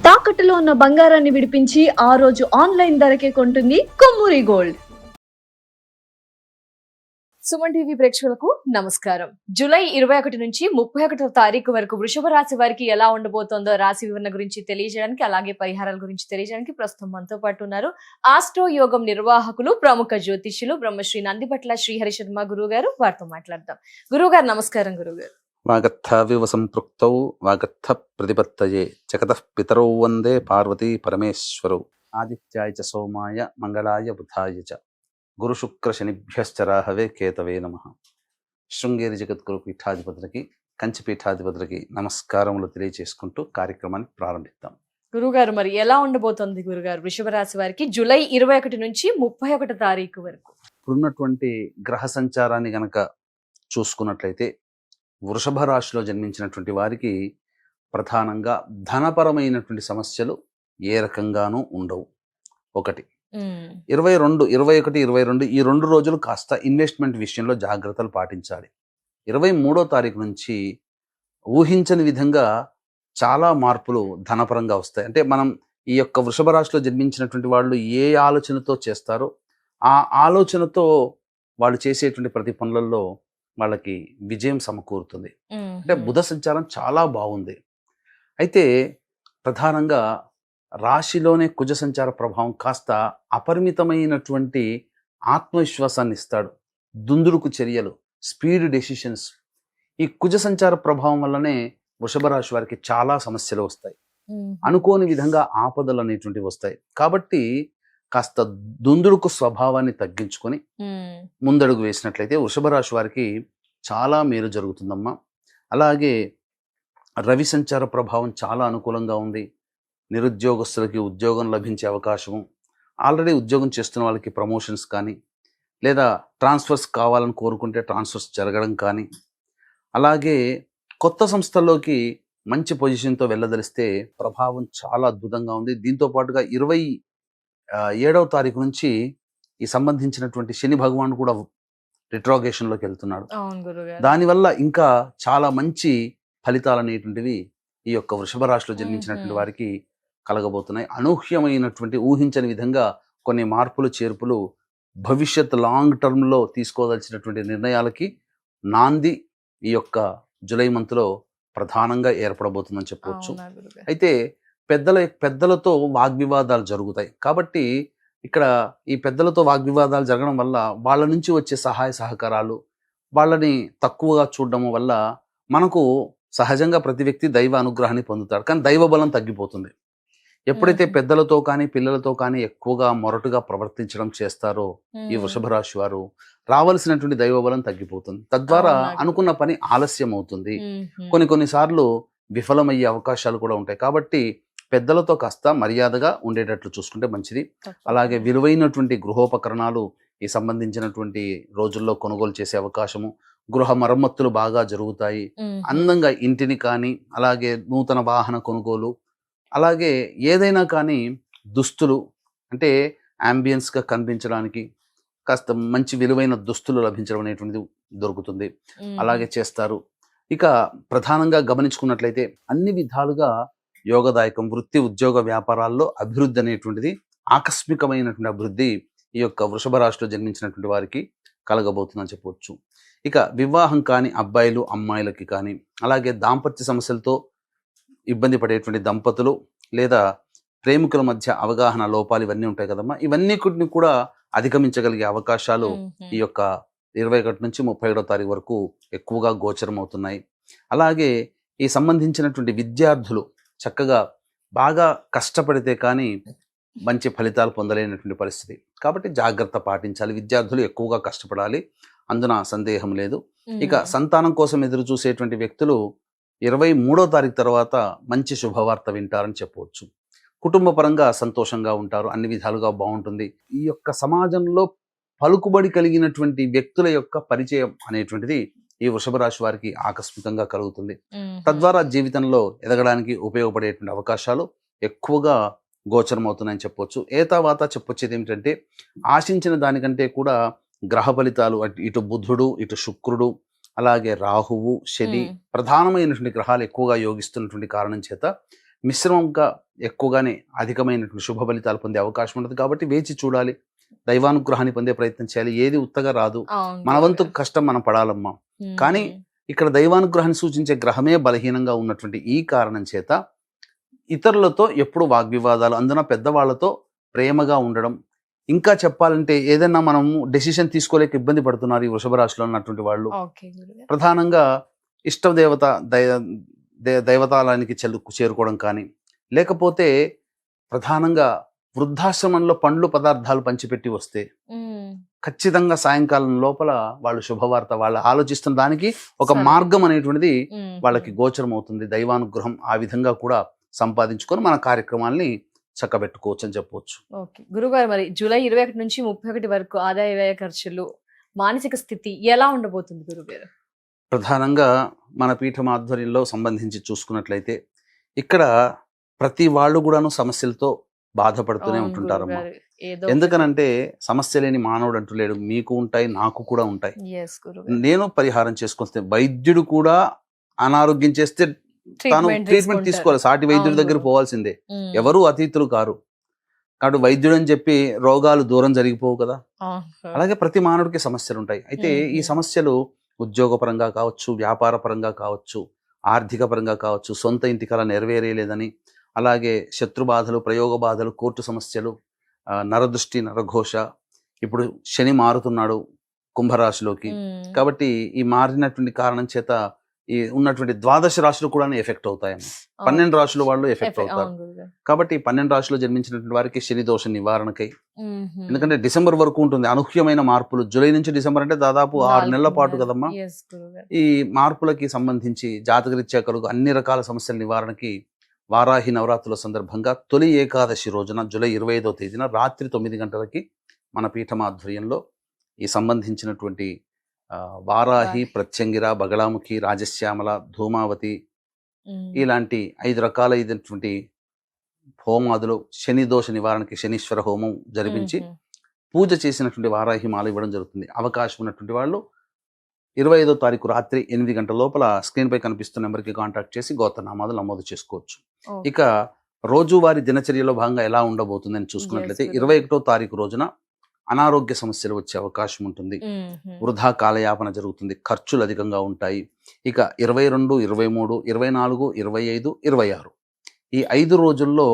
తాకట్టులో ఉన్న బంగారాన్ని విడిపించి ఆ రోజు ఆన్లైన్ ధరకే కొంటుంది కొమ్మూరి గోల్డ్. సుమన్ టీవీ ప్రేక్షకులకు నమస్కారం. జూలై 21 నుంచి 31వ తారీఖు వరకు వృషభ రాశి వారికి ఎలా ఉండబోతోందో రాశి వివరణ గురించి తెలియజేయడానికి, అలాగే పరిహారాల గురించి తెలియజేయడానికి ప్రస్తుతం మనతో పాటు ఉన్నారు ఆస్ట్రో యోగం నిర్వాహకులు, ప్రముఖ జ్యోతిష్యులు బ్రహ్మశ్రీ నందిపట్ల శ్రీహరి శర్మ గురువు గారు. వారితో మాట్లాడదాం. గురువు గారు నమస్కారం. గురువు గారు, వాగర్థావివ సంపృక్తౌ వాగర్థ ప్రతిపత్తయే జగతః పితరౌ వందే పార్వతీ పరమేశ్వరౌ. ఆదిత్యాయ చ సోమాయ మంగళాయ బుధాయ చ గురు శుక్ర శనిభ్యశ్చ రాహవే కేతవే నమః. శృంగేరి జగద్గురు పీఠాధిపతులకి, కంచి పీఠాధిపతులకి నమస్కారములు తెలియజేసుకుంటూ కార్యక్రమాన్ని ప్రారంభిద్దాం. గురుగారు, మరి ఎలా ఉండబోతోంది గురుగారు వృషభ రాశి వారికి జూలై 21 నుంచి 31 తారీఖు వరకు? ఇప్పుడున్నటువంటి గ్రహ సంచారాన్ని గనక చూసుకున్నట్లయితే వృషభ రాశిలో జన్మించినటువంటి వారికి ప్రధానంగా ధనపరమైనటువంటి సమస్యలు ఏ రకంగానూ ఉండవు. ఒకటి. 22, 21, 22 ఈ 2 రోజులు కాస్త ఇన్వెస్ట్మెంట్ విషయంలో జాగ్రత్తలు పాటించాలి. 23వ తారీఖు నుంచి ఊహించని విధంగా చాలా మార్పులు ధనపరంగా వస్తాయి. అంటే మనం ఈ యొక్క వృషభ రాశిలో జన్మించినటువంటి వాళ్ళు ఏ ఆలోచనతో చేస్తారో ఆ ఆలోచనతో వాళ్ళు చేసేటువంటి ప్రతి పనులలో వాళ్ళకి విజయం సమకూరుతుంది. అంటే బుధ సంచారం చాలా బాగుంది. అయితే ప్రధానంగా రాశిలోనే కుజ సంచార ప్రభావం కాస్త అపరిమితమైనటువంటి ఆత్మవిశ్వాసాన్ని ఇస్తాడు. దుందుడుకు చర్యలు, స్పీడ్ డెసిషన్స్. ఈ కుజ సంచార ప్రభావం వల్లనే వృషభ రాశి వారికి చాలా సమస్యలు వస్తాయి. అనుకోని విధంగా ఆపదలు అనేటువంటివి వస్తాయి. కాబట్టి కాస్త దుందుడుకు స్వభావాన్ని తగ్గించుకొని ముందడుగు వేసినట్లయితే వృషభ రాశి వారికి చాలా మేలు జరుగుతుందమ్మా. అలాగే రవి సంచార ప్రభావం చాలా అనుకూలంగా ఉంది. నిరుద్యోగస్తులకి ఉద్యోగం లభించే అవకాశము, ఆల్రెడీ ఉద్యోగం చేస్తున్న వాళ్ళకి ప్రమోషన్స్ కానీ, లేదా ట్రాన్స్ఫర్స్ కావాలని కోరుకుంటే ట్రాన్స్ఫర్స్ జరగడం కానీ, అలాగే కొత్త సంస్థల్లోకి మంచి పొజిషన్తో వెళ్ళదలిస్తే ప్రభావం చాలా అద్భుతంగా ఉంది. దీంతో పాటుగా 27వ తారీఖు నుంచి ఈ సంబంధించినటువంటి శని భగవాన్ కూడా రిట్రోగేషన్లోకి వెళ్తున్నాడు. దానివల్ల ఇంకా చాలా మంచి ఫలితాలు అనేటువంటివి ఈ యొక్క వృషభ రాశిలో జన్మించినటువంటి వారికి కలగబోతున్నాయి. అనూహ్యమైనటువంటి ఊహించని విధంగా కొన్ని మార్పులు చేర్పులు భవిష్యత్ లాంగ్ టర్మ్లో తీసుకోదలిచినటువంటి నిర్ణయాలకి నాంది ఈ యొక్క జూలై మంత్లో ప్రధానంగా ఏర్పడబోతుందని చెప్పవచ్చు. అయితే పెద్దలతో వాగ్వివాదాలు జరుగుతాయి. కాబట్టి ఇక్కడ ఈ పెద్దలతో వాగ్వివాదాలు జరగడం వల్ల వాళ్ళ నుంచి వచ్చే సహాయ సహకారాలు, వాళ్ళని తక్కువగా చూడడం వల్ల మనకు సహజంగా ప్రతి వ్యక్తి దైవ అనుగ్రహాన్ని పొందుతాడు, కానీ దైవ బలం తగ్గిపోతుంది. ఎప్పుడైతే పెద్దలతో కానీ పిల్లలతో కానీ ఎక్కువగా మొరటుగా ప్రవర్తించడం చేస్తారో ఈ వృషభ రాశి వారు, రావాల్సినటువంటి దైవ బలం తగ్గిపోతుంది. తద్వారా అనుకున్న పని ఆలస్యం అవుతుంది. కొన్నిసార్లు విఫలమయ్యే అవకాశాలు కూడా ఉంటాయి. కాబట్టి పెద్దలతో కాస్త మర్యాదగా ఉండేటట్లు చూసుకుంటే మంచిది. అలాగే విలువైనటువంటి గృహోపకరణాలు ఈ సంబంధించినటువంటి రోజుల్లో కొనుగోలు చేసే అవకాశము, గృహ మరమ్మతులు బాగా జరుగుతాయి. అందంగా ఇంటిని కానీ, అలాగే నూతన వాహన కొనుగోలు, అలాగే ఏదైనా కానీ దుస్తులు, అంటే అంబియన్స్గా కనిపించడానికి కాస్త మంచి విలువైన దుస్తులు లభించడం అనేటువంటిది దొరుకుతుంది. అలాగే చేస్తారు. ఇక ప్రధానంగా గమనించుకున్నట్లయితే అన్ని విధాలుగా యోగదాయకం. వృత్తి ఉద్యోగ వ్యాపారాల్లో అభివృద్ధి అనేటువంటిది, ఆకస్మికమైనటువంటి అభివృద్ధి ఈ యొక్క వృషభ రాశిలో జన్మించినటువంటి వారికి కలగబోతుందని చెప్పవచ్చు. ఇక వివాహం కాని అబ్బాయిలు అమ్మాయిలకి కానీ, అలాగే దాంపత్య సమస్యలతో ఇబ్బంది పడేటువంటి దంపతులు, లేదా ప్రేమికుల మధ్య అవగాహన లోపాలు ఇవన్నీ ఉంటాయి కదమ్మా, ఇవన్నీ కూడా అధిగమించగలిగే అవకాశాలు ఈ యొక్క 21 నుంచి 31వ తారీఖు వరకు ఎక్కువగా గోచరం అవుతున్నాయి. అలాగే ఈ సంబంధించినటువంటి విద్యార్థులు చక్కగా బాగా కష్టపడితే కానీ మంచి ఫలితాలు పొందలేనటువంటి పరిస్థితి. కాబట్టి జాగ్రత్త పాటించాలి. విద్యార్థులు ఎక్కువగా కష్టపడాలి, అందున సందేహం లేదు. ఇక సంతానం కోసం ఎదురు చూసేటువంటి వ్యక్తులు 23వ తారీఖు తర్వాత మంచి శుభవార్త వింటారని చెప్పవచ్చు. కుటుంబ పరంగా సంతోషంగా ఉంటారు, అన్ని విధాలుగా బాగుంటుంది. ఈ యొక్క సమాజంలో పలుకుబడి కలిగినటువంటి వ్యక్తుల యొక్క పరిచయం అనేటువంటిది ఈ వృషభ రాశి వారికి ఆకస్మికంగా కలుగుతుంది. తద్వారా జీవితంలో ఎదగడానికి ఉపయోగపడేటువంటి అవకాశాలు ఎక్కువగా గోచరం అవుతున్నాయని చెప్పవచ్చు. ఏతావాత చెప్పొచ్చేది ఏమిటంటే, ఆశించిన దానికంటే కూడా గ్రహ ఫలితాలు, ఇటు బుధుడు, ఇటు శుక్రుడు, అలాగే రాహువు, శని ప్రధానమైనటువంటి గ్రహాలు ఎక్కువగా యోగిస్తున్నటువంటి కారణం చేత మిశ్రమంగా ఎక్కువగానే అధికమైనటువంటి శుభ ఫలితాలు పొందే అవకాశం ఉంటుంది. కాబట్టి వేచి చూడాలి, దైవానుగ్రహాన్ని పొందే ప్రయత్నం చేయాలి. ఏది ఉత్తగా రాదు, అవును మన వంతు గురుగారు. కష్టం మనం పడాలమ్మా. కానీ మ్మ్. ఇక్కడ దైవానుగ్రహాన్ని సూచించే గ్రహమే బలహీనంగా ఉన్నటువంటి ఈ కారణం చేత ఇతరులతో ఎప్పుడు వాగ్వివాదాలు, అందున పెద్దవాళ్లతో ప్రేమగా ఉండడం, ఇంకా చెప్పాలంటే ఏదైనా మనం డెసిషన్ తీసుకోలేక ఇబ్బంది పడుతున్నారు ఈ వృషభ రాశిలో ఉన్నటువంటి వాళ్ళు. ఓకే గురుగారు. ప్రధానంగా ఇష్టదేవత దైవతాలయానికి చేరుకోవడం కానీ, లేకపోతే ప్రధానంగా వృద్ధాశ్రమంలో పండ్లు పదార్థాలు పంచిపెట్టి వస్తే మ్మ్. ఖచ్చితంగా సాయంకాలం లోపల వాళ్ళు శుభవార్త, వాళ్ళు ఆలోచిస్తున్న దానికి ఒక సరే. మార్గం అనేటువంటిది మ్మ్. వాళ్ళకి గోచరం అవుతుంది. దైవానుగ్రహం ఆ విధంగా కూడా సంపాదించుకొని మన కార్యక్రమాల్ని చక్కబెట్టుకోవచ్చు అని చెప్పవచ్చు. ఓకే గురుగారు, మరి జూలై 21 నుంచి 31 వరకు ఆదాయ వ్యయ ఖర్చులు, మానసిక స్థితి ఎలా ఉండబోతుంది గురుగారు? ప్రధానంగా మన పీఠం ఆధ్వర్యంలో సంబంధించి చూసుకున్నట్లయితే ఇక్కడ ప్రతి వాళ్ళు కూడాను సమస్యలతో బాధపడుతూనే అవును ఉంటుంటారమ్మా. గురుగారు. ఏదో ఎందుకనంటే సమస్య లేని మానవుడు అంటూ లేడు. మీకు ఉంటాయి, నాకు కూడా ఉంటాయి. ఎస్ గురుగారు. నేను పరిహారం చేసుకొస్తే వైద్యుడు కూడా అనారోగ్యం చేస్తే తాను ట్రీట్మెంట్ తీసుకోవాలి. సాటి వైద్యుడి దగ్గర పోవాల్సిందే. ఎవరు అతీతులు కారు. కాబట్టి వైద్యుడు అని చెప్పి రోగాలు దూరం జరిగిపోవు కదా. అలాగే ప్రతి మానవుడికి సమస్యలు ఉంటాయి. అయితే ఈ సమస్యలు ఉద్యోగపరంగా కావచ్చు, వ్యాపార పరంగా కావచ్చు, ఆర్థిక పరంగా కావచ్చు, సొంత ఇంటి కల నెరవేరేలేదని, అలాగే శత్రు బాధలు, ప్రయోగ బాధలు, కోర్టు సమస్యలు, నరదృష్టి, నరఘోష. ఇప్పుడు శని మారుతున్నాడు కుంభరాశిలోకి. కాబట్టి ఈ మారినటువంటి కారణం చేత ఈ ఉన్నటువంటి 12 రాశులు కూడా ఎఫెక్ట్ అవుతాయని, 12 రాశుల వాళ్ళు ఎఫెక్ట్ అవుతారు. కాబట్టి 12 రాశులు జన్మించినటువంటి వారికి శని దోష నివారణకై, ఎందుకంటే డిసెంబర్ వరకు ఉంటుంది అనూహ్యమైన మార్పులు. జూలై నుంచి డిసెంబర్ అంటే దాదాపు 6 నెలల పాటు కదమ్మా. ఈ మార్పులకి సంబంధించి జాతకరీత్యా కలుగు అన్ని రకాల సమస్యల నివారణకి వారాహి నవరాత్రుల సందర్భంగా తొలి ఏకాదశి రోజున జూలై 25వ తేదీన రాత్రి 9 గంటలకి మన పీఠం ఆధ్వర్యంలో ఈ సంబంధించినటువంటి వారాహి, ప్రత్యంగిర, బగళాముఖి, రాజశ్యామల, ధూమావతి ఇలాంటి 5 రకాల ఇటువంటి హోమాదులు, శని దోష నివారణకి శనీశ్వర హోమం జరిపించి పూజ చేసినటువంటి వారాహి మాల ఇవ్వడం జరుగుతుంది. అవకాశం ఉన్నటువంటి వాళ్ళు 25వ తారీఖు రాత్రి 8 గంటల లోపల స్క్రీన్ పై కనిపిస్తున్న నెంబర్కి కాంటాక్ట్ చేసి గోత్రనామాలు నమోదు చేసుకోవచ్చు. ఇక రోజువారీ దినచర్యలో భాగంగా ఎలా ఉండబోతుందని చూసుకున్నట్లయితే 21వ తారీఖు రోజున అనారోగ్య సమస్యలు వచ్చే అవకాశం ఉంటుంది. వృధా కాలయాపన జరుగుతుంది, ఖర్చులు అధికంగా ఉంటాయి. ఇక 22, 23, 24, 25, 26 ఈ 5 రోజుల్లో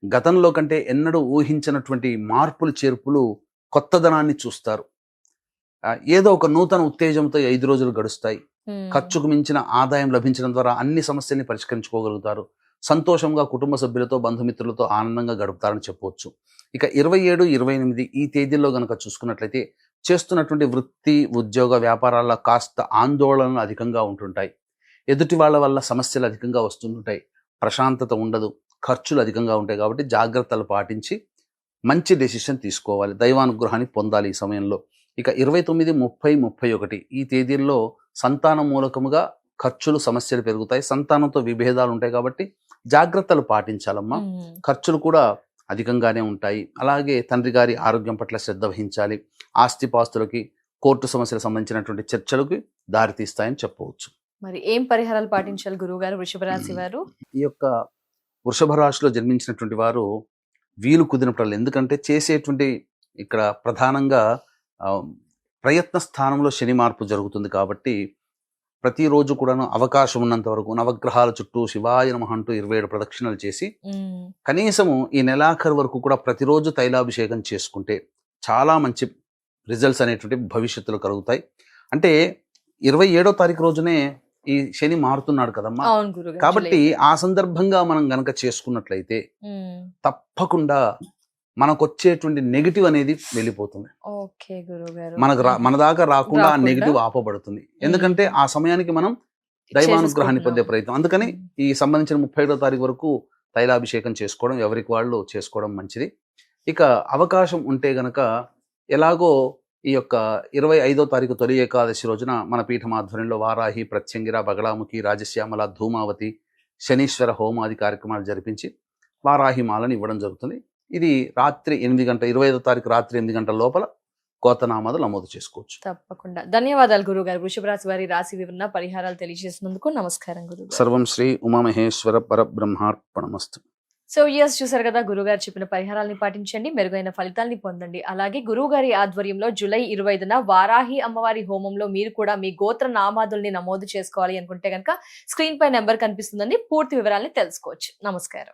గతంలో కంటే ఎన్నడూ ఊహించినటువంటి మార్పులు, చేర్పులు, కొత్తదనాన్ని చూస్తారు. ఏదో ఒక నూతన ఉత్తేజంతో 5 రోజులు గడుస్తాయి. ఖర్చుకు మించిన ఆదాయం లభించడం ద్వారా అన్ని సమస్యల్ని పరిష్కరించుకోగలుగుతారు. సంతోషంగా కుటుంబ సభ్యులతో, బంధుమిత్రులతో ఆనందంగా గడుపుతారని చెప్పవచ్చు. ఇక 27, 28 ఈ తేదీల్లో గనక చూసుకున్నట్లయితే చేస్తున్నటువంటి వృత్తి, ఉద్యోగ, వ్యాపారాల్లో కాస్త ఆందోళనలు అధికంగా ఉంటుంటాయి. ఎదుటి వాళ్ళ వల్ల సమస్యలు అధికంగా వస్తుంటాయి. ప్రశాంతత ఉండదు, ఖర్చులు అధికంగా ఉంటాయి. కాబట్టి జాగ్రత్తలు పాటించి మంచి డెసిషన్ తీసుకోవాలి, దైవానుగ్రహాన్ని పొందాలి ఈ సమయంలో. ఇక 29, 30, 31 ఈ తేదీల్లో సంతానం మూలకముగా ఖర్చులు, సమస్యలు పెరుగుతాయి. సంతానంతో విభేదాలు ఉంటాయి కాబట్టి జాగ్రత్తలు పాటించాలమ్మా. ఖర్చులు కూడా అధికంగానే ఉంటాయి. అలాగే తండ్రి గారి ఆరోగ్యం పట్ల శ్రద్ధ వహించాలి. ఆస్తిపాస్తులకి, కోర్టు సమస్యలకు సంబంధించినటువంటి చర్చలకు దారితీస్తాయని చెప్పవచ్చు. మరి ఏం పరిహారాలు పాటించాలి గురువు గారు వృషభ రాశి వారు? ఈ యొక్క వృషభ రాశిలో జన్మించినటువంటి వారు వీలు కుదిరినప్పుడు, ఎందుకంటే చేసేటువంటి ఇక్కడ ప్రధానంగా ప్రయత్న స్థానంలో శని మార్పు జరుగుతుంది కాబట్టి ప్రతిరోజు కూడాను అవకాశం ఉన్నంత వరకు నవగ్రహాల చుట్టూ శివాయ నమః అంటూ 27 ప్రదక్షిణలు చేసి కనీసము ఈ నెలాఖరు వరకు కూడా ప్రతిరోజు తైలాభిషేకం చేసుకుంటే చాలా మంచి రిజల్ట్స్ అనేటువంటి భవిష్యత్తులో కలుగుతాయి. అంటే 27వ తారీఖు రోజునే ఈ శని మారుతున్నాడు కదమ్మా. కాబట్టి ఆ సందర్భంగా మనం గనక చేసుకున్నట్లయితే తప్పకుండా మనకు వచ్చేటువంటి నెగిటివ్ అనేది వెళ్ళిపోతుంది. మన దాకా రాకుండా ఆ నెగిటివ్ ఆపబడుతుంది. ఎందుకంటే ఆ సమయానికి మనం దైవానుగ్రహాన్ని పొందే ప్రయత్నం. అందుకని ఈ సంబంధించిన 31వ తారీఖు వరకు తైలాభిషేకం చేసుకోవడం, ఎవరికి వాళ్ళు చేసుకోవడం మంచిది. ఇక అవకాశం ఉంటే గనక ఎలాగో ఈ యొక్క 25వ తారీఖు తొలి ఏకాదశి రోజున మన పీఠం ఆధ్వర్యంలో వారాహి, ప్రత్యంగిర, బగళాముఖి, రాజశ్యామల, ధూమావతి, శనీశ్వర హోమాది కార్యక్రమాలు జరిపించి వారాహి మాలను ఇవ్వడం జరుగుతుంది. ఇది రాత్రి 8 గంటల 25వ తారీఖు రాత్రి 8 గంటల లోపల గోత్రనామాలు నమోదు చేసుకోవచ్చు. తప్పకుండా. ధన్యవాదాలు గురువు గారు. వృషభ రాశి వారి రాశి వివరణ పరిహారాలు తెలియజేసినందుకు నమస్కారం గురువు. సర్వం శ్రీ ఉమామహేశ్వర పరబ్రహ్మార్పణమస్తు. సో ఎస్, చూసారు కదా, గురుగారు చెప్పిన పరిహారాలని పాటించండి, మెరుగైన ఫలితాలని పొందండి. అలాగే గురువుగారి ఆధ్వర్యంలో జూలై 25న వారాహి అమ్మవారి హోమంలో మీరు కూడా మీ గోత్ర నామాదుల్ని నమోదు చేసుకోవాలి అనుకుంటే కనుక స్క్రీన్ పై నెంబర్ కనిపిస్తుందండి, పూర్తి వివరాలని తెలుసుకోవచ్చు. నమస్కారం.